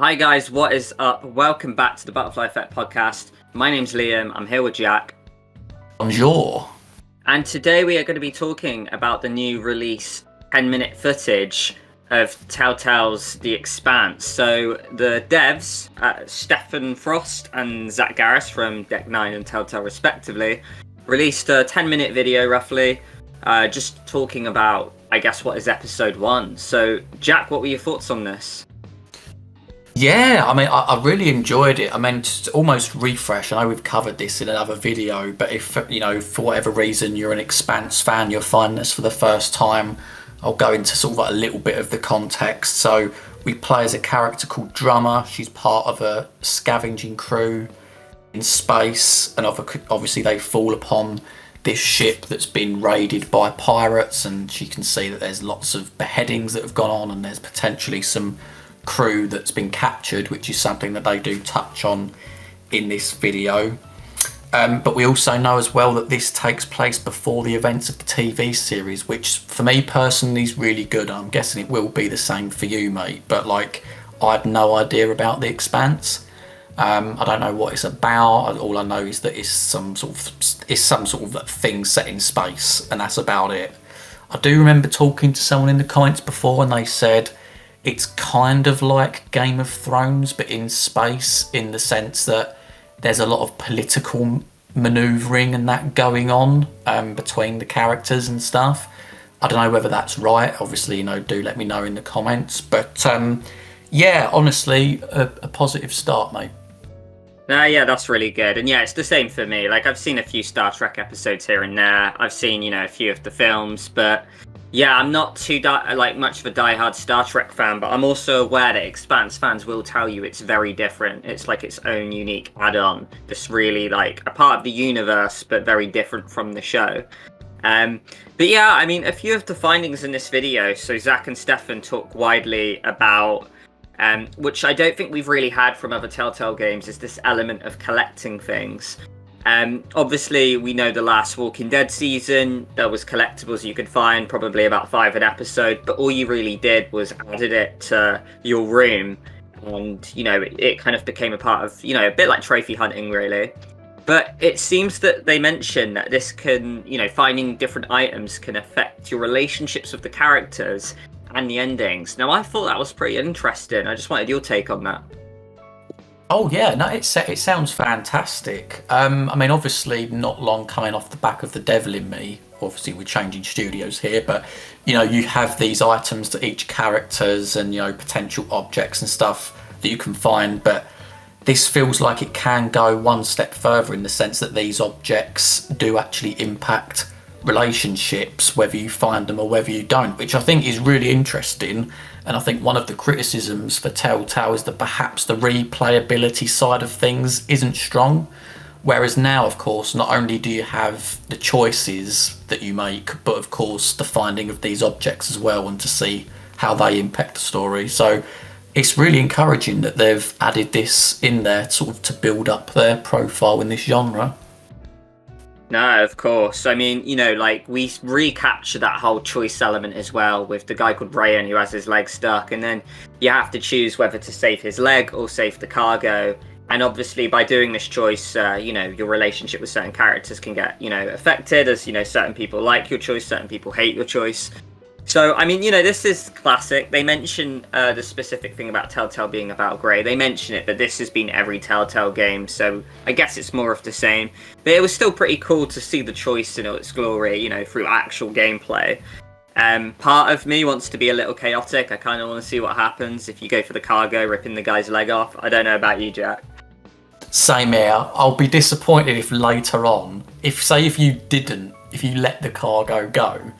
Hi guys, what is up? Welcome back to the Butterfly Effect podcast. My name's Liam, I'm here with Jack. Bonjour. And today we are going to be talking about the new release 10-minute footage of Telltale's The Expanse. So the devs, Stefan Frost and Zach Garris from Deck 9 and Telltale respectively, released a 10-minute video roughly, just talking about, I guess, what is episode 1. So Jack, what were your thoughts on this? Yeah, I really enjoyed it. Just almost refresh. I know we've covered this in another video, but if, for whatever reason you're an Expanse fan, you're finding this for the first time, I'll go into sort of like a little bit of the context. So we play as a character called Drummer. She's part of a scavenging crew in space, and obviously they fall upon this ship that's been raided by pirates, and she can see that there's lots of beheadings that have gone on, and there's potentially some crew that's been captured, which is something that they do touch on in this video. But we also know as well that this takes place before the events of the TV series, which for me personally is really good. I'm guessing it will be the same for you, mate. But I had no idea about The Expanse. I don't know what it's about. All I know is that it's some sort of thing set in space, and that's about it. I do remember talking to someone in the comments before, and they said it's kind of like Game of Thrones, but in space, in the sense that there's a lot of political manoeuvring and that going on between the characters and stuff. I don't know whether that's right. Obviously, do let me know in the comments. But yeah, honestly, a positive start, mate. Yeah, that's really good. And yeah, it's the same for me. I've seen a few Star Trek episodes here and there. I've seen, a few of the films, but yeah, I'm not too much of a diehard Star Trek fan, but I'm also aware that Expanse fans will tell you it's very different. It's like its own unique add-on. That's really a part of the universe, but very different from the show. But yeah, a few of the findings in this video. So Zach and Stefan talk widely about, which I don't think we've really had from other Telltale games, is this element of collecting things. Obviously, we know the last Walking Dead season, there was collectibles you could find, probably about 5 an episode, but all you really did was added it to your room, and, it kind of became a part of, a bit like trophy hunting, really. But it seems that they mention that this can, finding different items can affect your relationships with the characters and the endings. Now, I thought that was pretty interesting. I just wanted your take on that. Oh yeah, no, it sounds fantastic. Obviously not long coming off the back of The Devil in Me. Obviously we're changing studios here, but you have these items to each characters and potential objects and stuff that you can find. But this feels like it can go one step further in the sense that these objects do actually impact relationships, whether you find them or whether you don't, which I think is really interesting. And I think one of the criticisms for Telltale is that perhaps the replayability side of things isn't strong. Whereas now, of course, not only do you have the choices that you make, but of course the finding of these objects as well, and to see how they impact the story. So it's really encouraging that they've added this in there sort of to build up their profile in this genre. No, of course. We recapture that whole choice element as well with the guy called Ryan who has his leg stuck, and then you have to choose whether to save his leg or save the cargo. And obviously by doing this choice, your relationship with certain characters can get, affected, as, certain people like your choice, certain people hate your choice. So, this is classic. They mention the specific thing about Telltale being about Grey. They mention it, but this has been every Telltale game, so I guess it's more of the same. But it was still pretty cool to see the choice in all its glory, through actual gameplay. Part of me wants to be a little chaotic. I kind of want to see what happens if you go for the cargo, ripping the guy's leg off. I don't know about you, Jack. Same here. I'll be disappointed if later on, if you let the cargo go,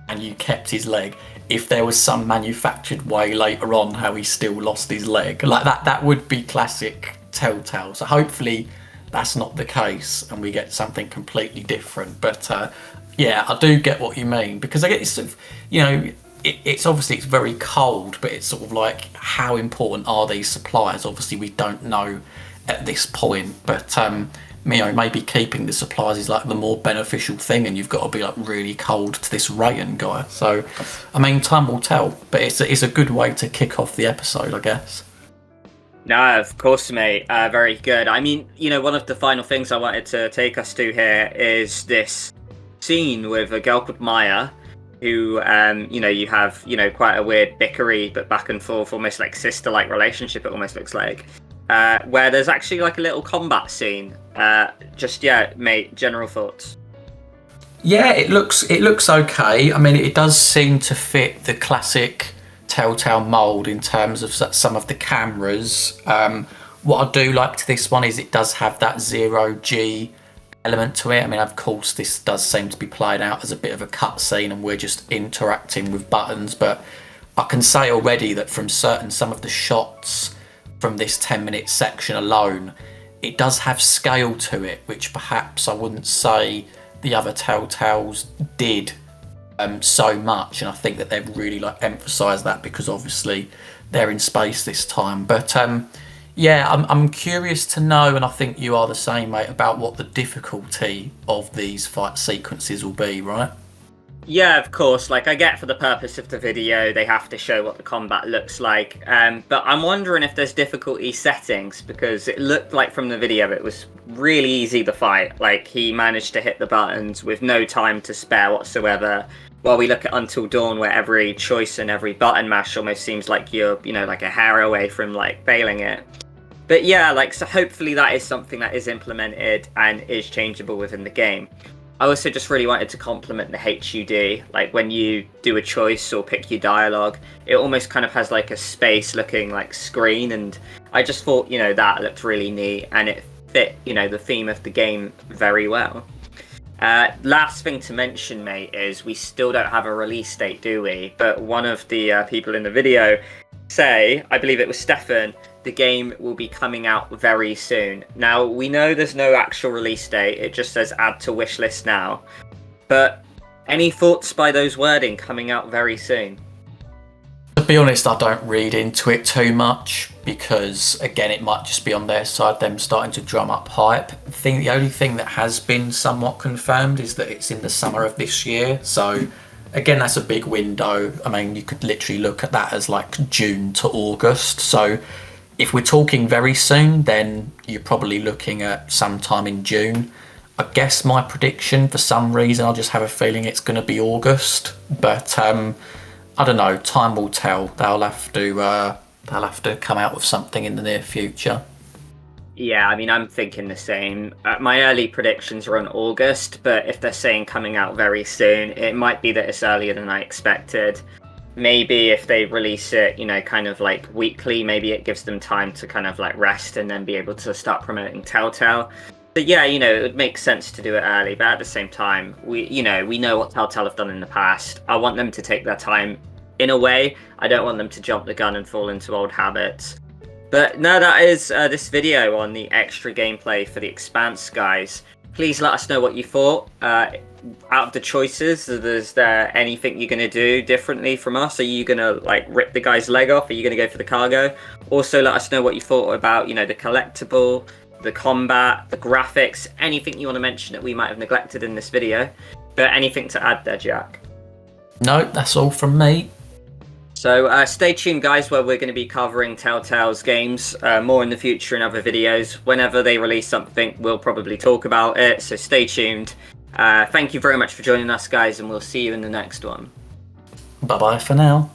and you kept his leg, if there was some manufactured way later on how he still lost his leg. That would be classic Telltale. So hopefully that's not the case and we get something completely different. But yeah, I do get what you mean, because I get this sort of, it's obviously it's very cold, but it's sort of like, how important are these supplies? Obviously we don't know at this point, but maybe keeping the supplies is the more beneficial thing, and you've got to be really cold to this Rayan guy. So, time will tell, but it's a good way to kick off the episode, I guess. No, of course, mate. Very good. I mean, one of the final things I wanted to take us to here is this scene with a girl called Maya, who, you have, quite a weird bickery, but back and forth, almost like sister-like relationship, it almost looks like, where there's actually like a little combat scene. Yeah, mate, general thoughts. Yeah, it looks okay. I mean, it does seem to fit the classic Telltale mold in terms of some of the cameras. What I do like to this one is it does have that zero G element to it. I mean, of course, this does seem to be played out as a bit of a cutscene, and we're just interacting with buttons. But I can say already that from some of the shots from this 10-minute section alone, it does have scale to it, which perhaps I wouldn't say the other Telltales did so much, and I think that they've really emphasised that because obviously they're in space this time. But yeah, I'm curious to know, and I think you are the same, mate, about what the difficulty of these fight sequences will be, right? Yeah, of course. Like, I get for the purpose of the video, they have to show what the combat looks like. But I'm wondering if there's difficulty settings, because it looked like from the video it was really easy to fight. Like, he managed to hit the buttons with no time to spare whatsoever. While we look at Until Dawn, where every choice and every button mash almost seems like you're, like a hair away from, like, failing it. But yeah, so hopefully that is something that is implemented and is changeable within the game. I also just really wanted to compliment the HUD. Like, when you do a choice or pick your dialogue, it almost kind of has like a space looking like screen, and I just thought, that looked really neat, and it fit, the theme of the game very well. Last thing to mention, mate, is we still don't have a release date, do we? But one of the people in the video I believe it was Stefan, the game will be coming out very soon. Now, we know there's no actual release date, it just says add to wishlist now. But any thoughts by those wording coming out very soon? To be honest, I don't read into it too much because, again, it might just be on their side, them starting to drum up hype. The only thing that has been somewhat confirmed is that it's in the summer of this year. So, again, that's a big window. I mean, you could literally look at that as like June to August. So, if we're talking very soon, then you're probably looking at sometime in June. I guess my prediction, for some reason, I just have a feeling it's going to be August. But I don't know. Time will tell. They'll have to come out with something in the near future. Yeah, I mean, I'm thinking the same. My early predictions are on August, but if they're saying coming out very soon, it might be that it's earlier than I expected. Maybe if they release it, kind of like weekly, maybe it gives them time to kind of like rest and then be able to start promoting Telltale. But yeah, it would make sense to do it early, but at the same time, we know what Telltale have done in the past. I want them to take their time in a way. I don't want them to jump the gun and fall into old habits. But no, that is this video on the extra gameplay for the Expanse, guys. Please let us know what you thought. Out of the choices, is there anything you're going to do differently from us? Are you going to like rip the guy's leg off? Are you going to go for the cargo? Also, let us know what you thought about, the collectible, the combat, the graphics, anything you want to mention that we might have neglected in this video. But anything to add there, Jack? No, that's all from me. So stay tuned, guys, where we're going to be covering Telltale's games more in the future in other videos. Whenever they release something, we'll probably talk about it, so stay tuned. Thank you very much for joining us, guys, and we'll see you in the next one. Bye-bye for now.